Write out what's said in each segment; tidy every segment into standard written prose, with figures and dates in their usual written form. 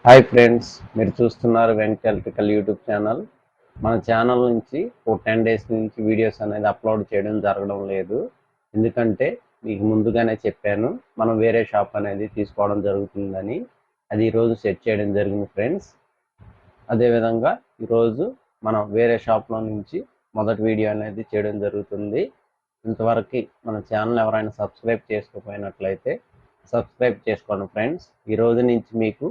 Hi friends, మీరు చూస్తున్నారు Venkat YouTube channel. మన ఛానల్ నుంచి ఓ 10 డేస్ నుంచి వీడియోస్ అనేది అప్లోడ్ చేయడం జరగడం లేదు. ఎందుకంటే మీకు ముందుగానే చెప్పాను, మనం వేరే షాప్ అనేది తీసుకోవడం జరుగుతుందని. అది ఈరోజు సెట్ చేయడం జరిగింది ఫ్రెండ్స్. అదేవిధంగా ఈరోజు మనం వేరే షాప్లో నుంచి మొదటి వీడియో అనేది చేయడం జరుగుతుంది. ఇంతవరకు మన ఛానల్ ఎవరైనా సబ్స్క్రైబ్ చేసుకోకపోయినట్లయితే సబ్స్క్రైబ్ చేసుకోండి ఫ్రెండ్స్. ఈ రోజు నుంచి మీకు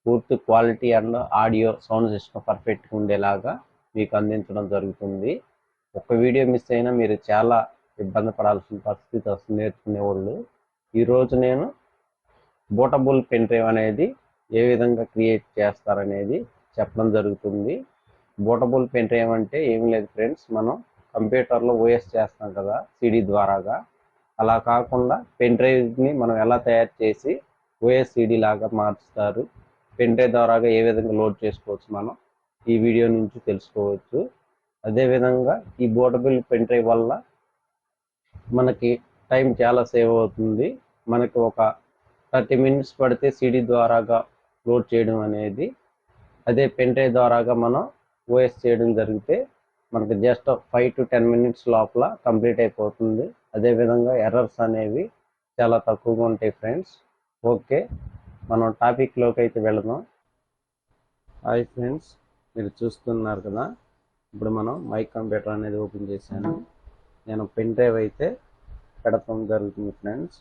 పూర్తి quality and audio sound system పర్ఫెక్ట్గా ఉండేలాగా మీకు అందించడం జరుగుతుంది. ఒక వీడియో మిస్ అయినా మీరు చాలా ఇబ్బంది పడాల్సిన పరిస్థితి వస్తుంది నేర్చుకునే వాళ్ళు. ఈరోజు నేను బూటబుల్ పెన్ డ్రైవ్ అనేది ఏ విధంగా క్రియేట్ చేస్తారనేది చెప్పడం జరుగుతుంది. బూటబుల్ పెన్ డ్రైవ్ అంటే ఏమి లేదు ఫ్రెండ్స్, మనం కంప్యూటర్లో ఓఎస్ చేస్తాం కదా సిడి ద్వారాగా, అలా కాకుండా పెన్ డ్రైవ్ని మనం ఎలా తయారు చేసి ఓఎస్ సిడి లాగా మార్చుతారు, పెన్ డ్రైవ్ ద్వారాగా ఏ విధంగా లోడ్ చేసుకోవచ్చు మనం ఈ వీడియో నుంచి తెలుసుకోవచ్చు. అదేవిధంగా ఈ బూటబుల్ పెన్ డ్రైవ్ వల్ల మనకి టైం చాలా సేవ్ అవుతుంది. మనకి ఒక 30 మినిట్స్ పడితే సిడి ద్వారాగా లోడ్ చేయడం అనేది, అదే పెన్ డ్రైవ్ ద్వారాగా మనం ఓఎస్ చేయడం జరిగితే మనకి జస్ట్ 5 to 10 మినిట్స్ లోపల కంప్లీట్ అయిపోతుంది. అదేవిధంగా ఎర్రర్స్ అనేవి చాలా తక్కువగా ఉంటాయి ఫ్రెండ్స్. ఓకే, మనం టాపిక్లోకి అయితే వెళదాం. హాయ్ ఫ్రెండ్స్, మీరు చూస్తున్నారు కదా, ఇప్పుడు మనం మై కంప్యూటర్ అనేది ఓపెన్ చేశాను. నేను పెన్ డ్రైవ్ అయితే పెడతాం జరుగుతుంది ఫ్రెండ్స్.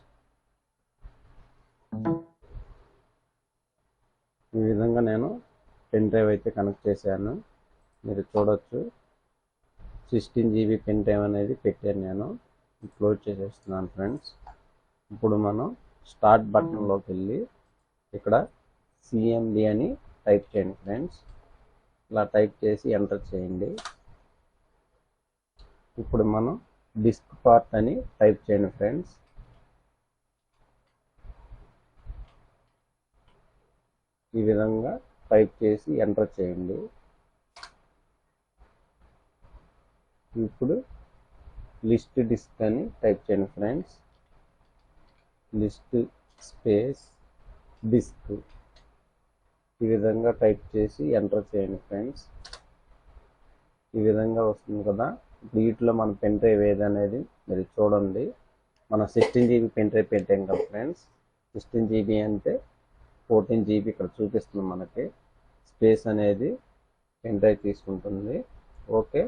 ఈ విధంగా నేను పెన్ డ్రైవ్ అయితే కనెక్ట్ చేశాను. మీరు చూడొచ్చు, 16 GB పెన్ డ్రైవ్ అనేది పెట్టాను. నేను క్లోజ్ చేసేస్తున్నాను ఫ్రెండ్స్. ఇప్పుడు మనం స్టార్ట్ బటన్లోకి వెళ్ళి ఇక్కడ సిఎండి అని టైప్ చేయండి ఫ్రెండ్స్. ఇలా టైప్ చేసి ఎంటర్ చేయండి. ఇప్పుడు మనం డిస్క్ పార్ట్ అని టైప్ చేయండి ఫ్రెండ్స్. ఈ విధంగా టైప్ చేసి ఎంటర్ చేయండి. ఇప్పుడు లిస్ట్ డిస్క్ అని టైప్ చేయండి ఫ్రెండ్స్. లిస్ట్ స్పేస్ డిస్క్, ఈ విధంగా టైప్ చేసి ఎంటర్ చేయండి ఫ్రెండ్స్. ఈ విధంగా వస్తుంది కదా. వీటిలో మన పెన్ డ్రైవ్ ఏదనేది మీరు చూడండి. మన 16 GB పెన్ డ్రైవ్ పెట్టాం కదా ఫ్రెండ్స్. 16 GB అంటే 14 GB ఇక్కడ చూపిస్తుంది మనకి. స్పేస్ అనేది పెన్ డ్రైవ్ తీసుకుంటుంది. ఓకే,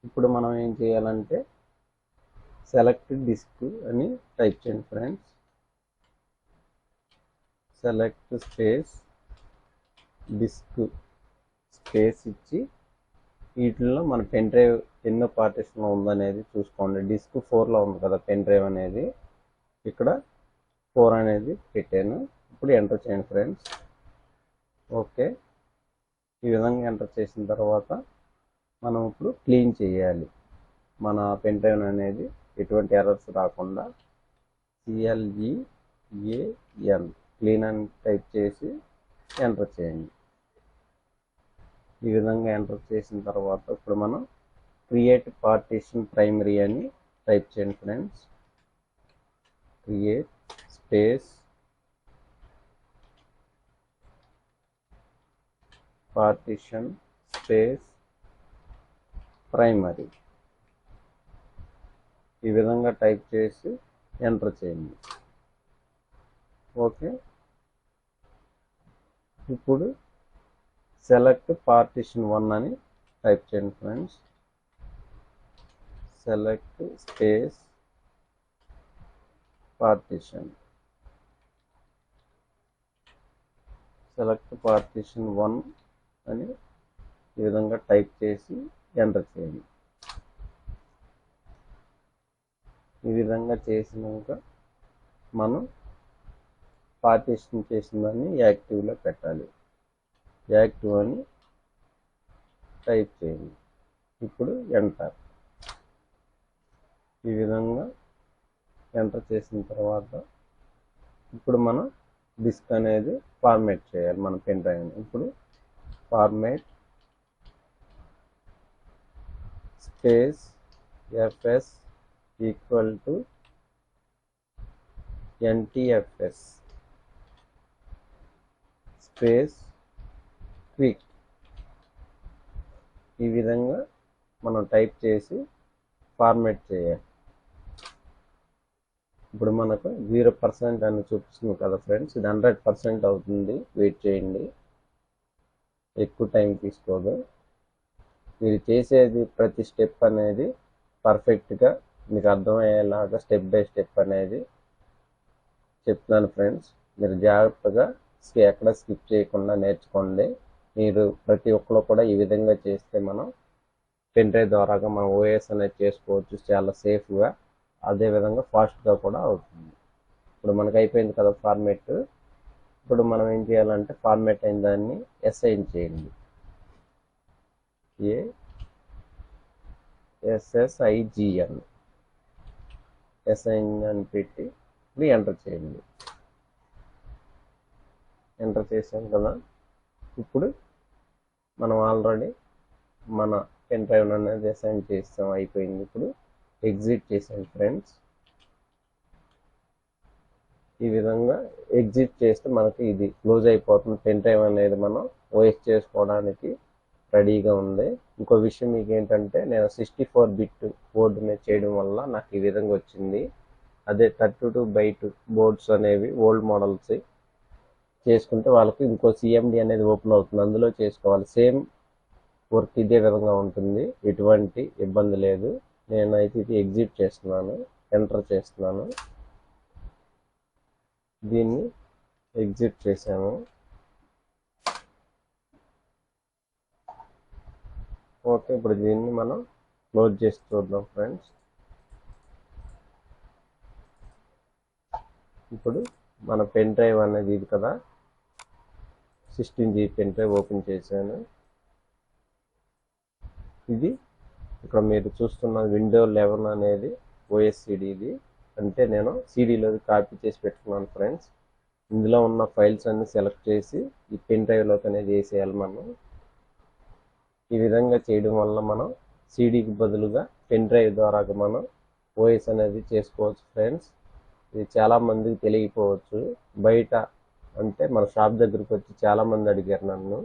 ఇప్పుడు మనం ఏం చేయాలంటే సెలెక్ట్ డిస్క్ అని టైప్ చేయండి friends. Select space disk space ఇచ్చి వీటిల్లో మన పెన్ డ్రైవ్ ఎన్నో పార్టీషన్లో ఉందనేది చూసుకోండి. డిస్క్ 4లో ఉంది కదా పెన్ డ్రైవ్ అనేది, ఇక్కడ 4 అనేది పెట్టాను. ఇప్పుడు ఎంటర్ చేయండి ఫ్రెండ్స్. ఓకే, ఈ విధంగా ఎంటర్ చేసిన తర్వాత మనం ఇప్పుడు క్లీన్ చేయాలి మన పెన్ డ్రైవ్ అనేది, ఎటువంటి ఎర్రర్స్ రాకుండా. CLEAN క్లీన్ అని టైప్ చేసి ఎంటర్ చేయండి. ఈ విధంగా ఎంటర్ చేసిన తర్వాత ఇప్పుడు మనం క్రియేట్ పార్టీషన్ ప్రైమరీ అని టైప్ చేయండి friends. Create space partition space primary, ఈ విధంగా టైప్ చేసి ఎంటర్ చేయండి. ఓకే, ఇప్పుడు సెలెక్ట్ పార్టీషన్ 1 అని టైప్ చేయండి friends. Select space partition, select partition 1 అని ఈ విధంగా టైప్ చేసి ఎంటర్ చేయండి. ఈ విధంగా చేసినాక మనం పార్టీషన్ చేసిన దాన్ని యాక్టివ్లో పెట్టాలి. యాక్టివ్ అని టైప్ చేయండి. ఇప్పుడు ఎంటర్. ఈ విధంగా ఎంటర్ చేసిన తర్వాత ఇప్పుడు మనం డిస్క్ అనేది ఫార్మేట్ చేయాలి మన పెన్ డ్రైవ్ని. ఇప్పుడు format space FS equal to NTFS space quick ఈ విధంగా మనం టైప్ చేసి ఫార్మాట్ చేయాలి. ఇప్పుడు మనకు 0% అని చూపిస్తుంది కదా ఫ్రెండ్స్, ఇది 100% అవుతుంది. వెయిట్ చేయండి, ఎక్కువ టైం తీసుకోదు. మీరు చేసేది ప్రతి స్టెప్ అనేది పర్ఫెక్ట్గా మీకు అర్థమయ్యేలాగా స్టెప్ బై స్టెప్ అనేది చెప్తున్నాను ఫ్రెండ్స్. మీరు జాగ్రత్తగా ఎక్కడ స్కిప్ చేయకుండా నేర్చుకోండి. మీరు ప్రతి ఒక్కరు కూడా ఈ విధంగా చేస్తే మనం పెన్ డ్రైవ్ ద్వారాగా మనం ఓఎస్ అనేది చేసుకోవచ్చు చాలా సేఫ్గా, అదేవిధంగా ఫాస్ట్గా కూడా అవుతుంది. ఇప్పుడు మనకు అయిపోయింది కదా ఫార్మేట్. ఇప్పుడు మనం ఏం చేయాలంటే ఫార్మేట్ అయిన దాన్ని అసైన్ చేయండి. ASSIGN అసైన్ అని పెట్టి ఇప్పుడు ఎంటర్ చేయండి. ఎంటర్ చేసాం కదా. ఇప్పుడు మనం ఆల్రెడీ మన పెన్ డ్రైవ్ అనేది అసైన్ చేస్తాం, అయిపోయింది. ఇప్పుడు ఎగ్జిట్ చేసాం ఫ్రెండ్స్. ఈ విధంగా ఎగ్జిట్ చేస్తే మనకి ఇది క్లోజ్ అయిపోతుంది. పెన్ డ్రైవ్ అనేది మనం ఓఎస్ చేసుకోవడానికి రెడీగా ఉంది. ఇంకో విషయం మీకు ఏంటంటే, నేను 64 బిట్ బోర్డు మీద చేయడం వల్ల నాకు ఈ విధంగా వచ్చింది. అదే 32 బోర్డ్స్ అనేవి ఓల్డ్ మోడల్స్ చేసుకుంటే వాళ్ళకి ఇంకో సిఎండి అనేది ఓపెన్ అవుతుంది, అందులో చేసుకోవాలి. సేమ్ వర్క్ ఇదే విధంగా ఉంటుంది, ఎటువంటి ఇబ్బంది లేదు. నేనైతే ఇది ఎగ్జిట్ చేస్తున్నాను, ఎంటర్ చేస్తున్నాను. దీన్ని ఎగ్జిట్ చేసాము. ఓకే, ఇప్పుడు దీన్ని మనం క్లోజ్ చేసి చూద్దాం ఫ్రెండ్స్. ఇప్పుడు మన పెన్ డ్రైవ్ అనేది ఇది కదా, 16 GB పెన్ డ్రైవ్ ఓపెన్ చేశాను. ఇది ఇక్కడ మీరు చూస్తున్న విండో 11 అనేది ఓఎస్ సిడి. ఇది అంటే నేను సిడీలో కాపీ చేసి పెట్టుకున్నాను ఫ్రెండ్స్. ఇందులో ఉన్న ఫైల్స్ అన్ని సెలెక్ట్ చేసి ఈ పెన్ డ్రైవ్లోకి అనేది వేసేయాలి మనం. ఈ విధంగా చేయడం వల్ల మనం సిడీకి బదులుగా పెన్ డ్రైవ్ ద్వారా మనం ఓఎస్ అనేది చేసుకోవచ్చు ఫ్రెండ్స్. ఇది చాలామందికి తెలియకపోవచ్చు. బయట అంటే మన షాప్ దగ్గరికి వచ్చి చాలామంది అడిగారు నన్ను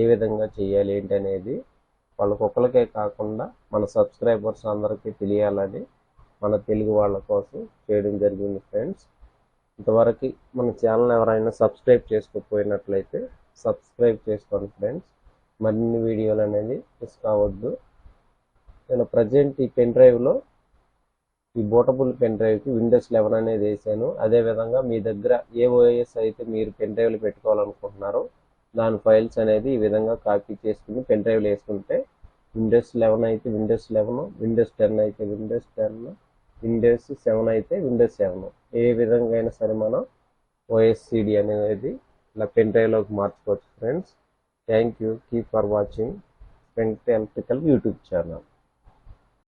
ఏ విధంగా చేయాలి ఏంటి అనేది. వాళ్ళకొక్కరికే కాకుండా మన సబ్స్క్రైబర్స్ అందరికీ తెలియాలని మన తెలుగు వాళ్ళ కోసం చేయడం జరిగింది ఫ్రెండ్స్. ఇంతవరకు మన ఛానల్ ఎవరైనా సబ్స్క్రైబ్ చేసుకోకపోయినట్లయితే సబ్స్క్రైబ్ చేసుకోండి ఫ్రెండ్స్. మరిన్ని వీడియోలు అనేది మిస్ కావద్దు. నేను ప్రజెంట్ ఈ పెన్ డ్రైవ్లో ఈ బూటబుల్ పెన్ డ్రైవ్కి విండోస్ 11 అనేది వేసాను. అదేవిధంగా మీ దగ్గర ఏ ఓఎస్ అయితే మీరు పెన్ డ్రైవ్లో పెట్టుకోవాలనుకుంటున్నారో దాని ఫైల్స్ అనేది ఈ విధంగా కాపీ చేసుకుని పెన్ డ్రైవ్లో వేసుకుంటే విండోస్ 11 అయితే విండోస్ 11, విండోస్ 10 అయితే విండోస్ 10, విండోస్ 7 అయితే విండోస్ 7, ఏ విధంగా అయినా సరే మనం ఓఎస్ సిడి అనేది ఇలా పెన్ డ్రైవ్లోకి మార్చుకోవచ్చు friends. Thank you. Keep for watching Venkat electrical YouTube channel.